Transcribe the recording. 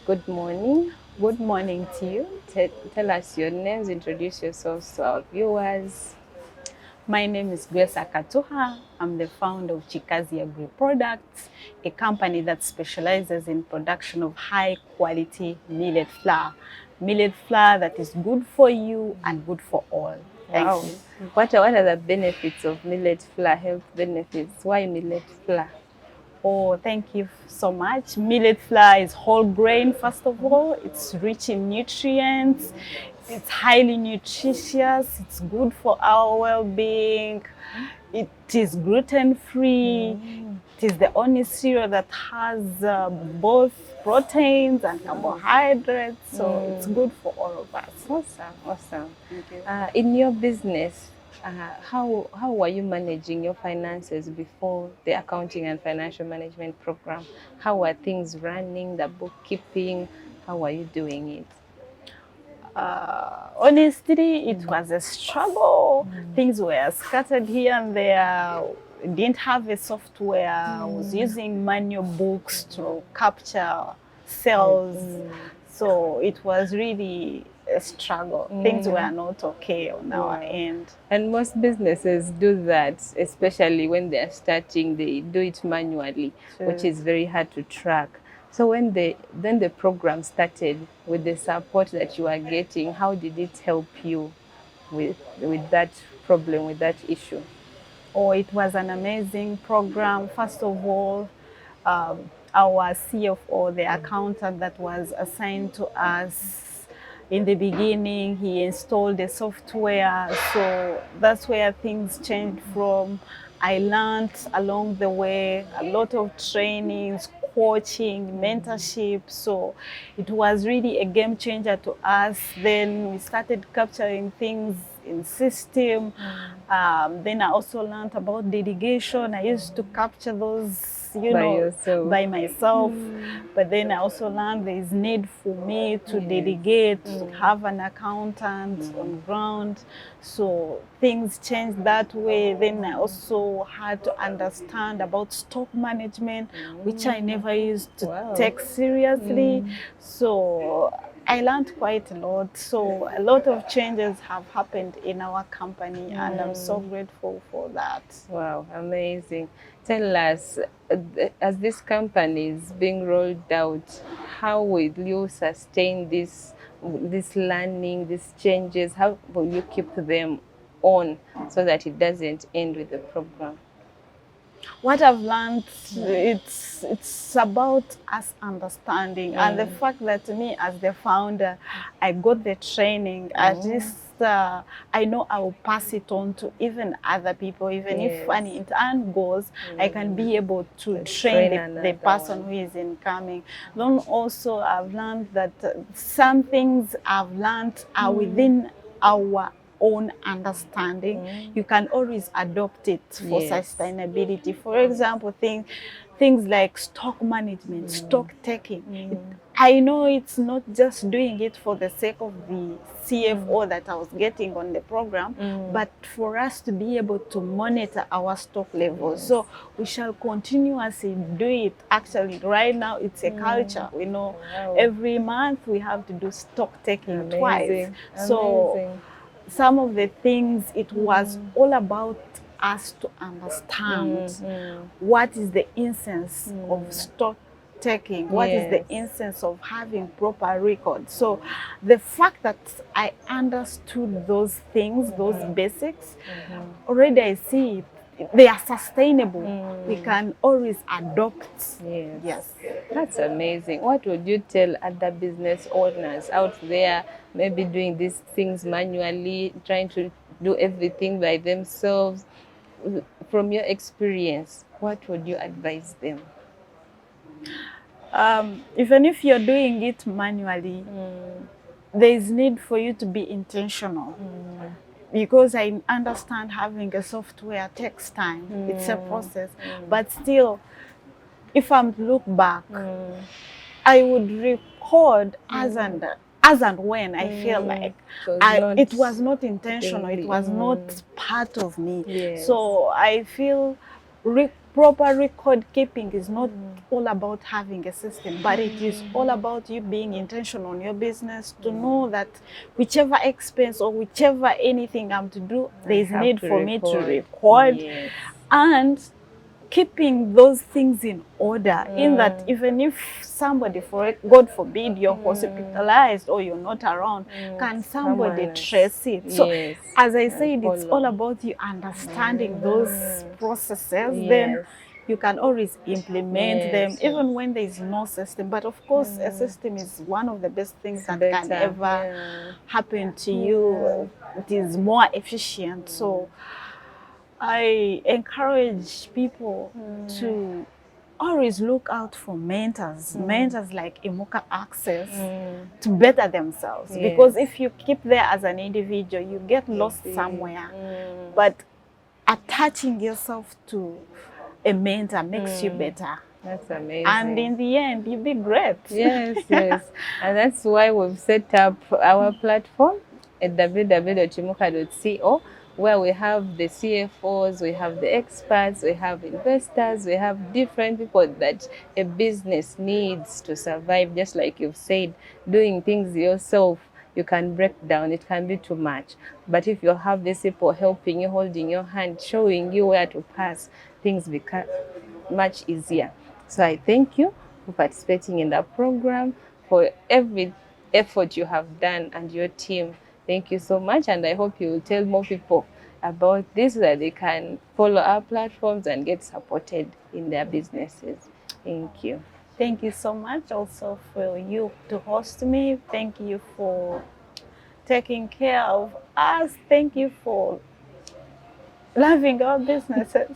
Good morning. Good morning to you. Tell us your names, introduce yourselves to our viewers. My name is Akatuha. I'm the founder of Kikazi Agro Products, a company that specializes in production of high quality millet flour. Millet flour that is good for you and good for all. Thank Wow. you. What are the benefits of millet flour, health benefits? Why millet flour? Oh, thank you so much. Millet flour is whole grain, first of all. It's rich in nutrients. It's highly nutritious. It's good for our well-being. It is gluten-free. It is the only cereal that has both proteins and carbohydrates. So it's good for all of us. Awesome, awesome. Thank you. In your business, how were you managing your finances before the accounting and financial management program? How were things running, the bookkeeping? How were you doing it? Honestly, it was a struggle. Things were scattered here and there. Didn't have a software. I was using manual books to capture sales. So it was really a struggle. Things were not okay on our end. And most businesses do that, especially when they're starting, they do it manually, which is very hard to track. So then the program started with the support that you are getting, how did it help you with that problem, with that issue? Oh, it was an amazing program. First of all, our CFO, the accountant that was assigned to us in the beginning, he installed the software. So that's where things changed from. I learned along the way a lot of trainings, coaching, mentorship. So it was really a game changer to us. Then we started capturing things in system. Then I also learned about delegation. I used to capture those, by myself. But then I also learned there is need for me to delegate, to have an accountant on ground. So things changed that way. Then I also had to understand about stock management, which I never used to take seriously. So I learned quite a lot. So a lot of changes have happened in our company, and I'm so grateful for that. Wow, amazing. Tell us, as this company is being rolled out, how will you sustain this learning, these changes? How will you keep them on so that it doesn't end with the program? What I've learned, it's about us understanding, and the fact that me as the founder, I got the training. At least I know I will pass it on to even other people. Even if an intern goes, I can be able to train the person who is incoming. Then also I've learned that some things I've learned are within our own understanding. You can always adopt it for sustainability. For example, things like stock management, stock taking. I know it's not just doing it for the sake of the CFO that I was getting on the program, but for us to be able to monitor our stock levels. So we shall continuously do it. Actually, right now it's a culture. We know every month we have to do stock taking twice. So some of the things, it was all about us to understand what is the essence of stock taking, what is the essence of having proper records. So the fact that I understood those things, those basics, already I see it. They are sustainable. We can always adopt. Yes. That's amazing. What would you tell other business owners out there, maybe doing these things manually, trying to do everything by themselves? From your experience, what would you advise them? Even if you're doing it manually, there is need for you to be intentional. Because I understand having a software takes time. It's a process. But still, if I'm to look back, I would record as and when I feel like it was not intentional, it was not part of me. So I feel proper record keeping is not all about having a system, but it is all about you being intentional on your business, to know that whichever expense or whichever anything I'm to do, there is need for me to record. Yes. And keeping those things in order, in that even if somebody, for God forbid, you're hospitalized or you're not around, can somebody trace it? So Yes. as I said, it's all about you understanding those processes. Yes. Then you can always implement them, Yes. even when there is no system. But of course, a system is one of the best things that can Better. ever happen to you. It is more efficient. So I encourage people to always look out for mentors like Imuka Access, to better themselves. Because if you keep there as an individual, you get lost somewhere. But attaching yourself to a mentor makes you better. That's amazing. And in the end, you'll be great. Yes, yes. And that's why we've set up our platform at www.imuka.co, where we have the CFOs, we have the experts, we have investors, we have different people that a business needs to survive. Just like you've said, doing things yourself, you can break down, it can be too much. But if you have these people helping you, holding your hand, showing you where to pass, things become much easier. So I thank you for participating in the program, for every effort you have done, and your team. Thank you so much, and I hope you will tell more people about this so that they can follow our platforms and get supported in their businesses. Thank you. Thank you so much also for you to host me. Thank you for taking care of us. Thank you for loving our businesses.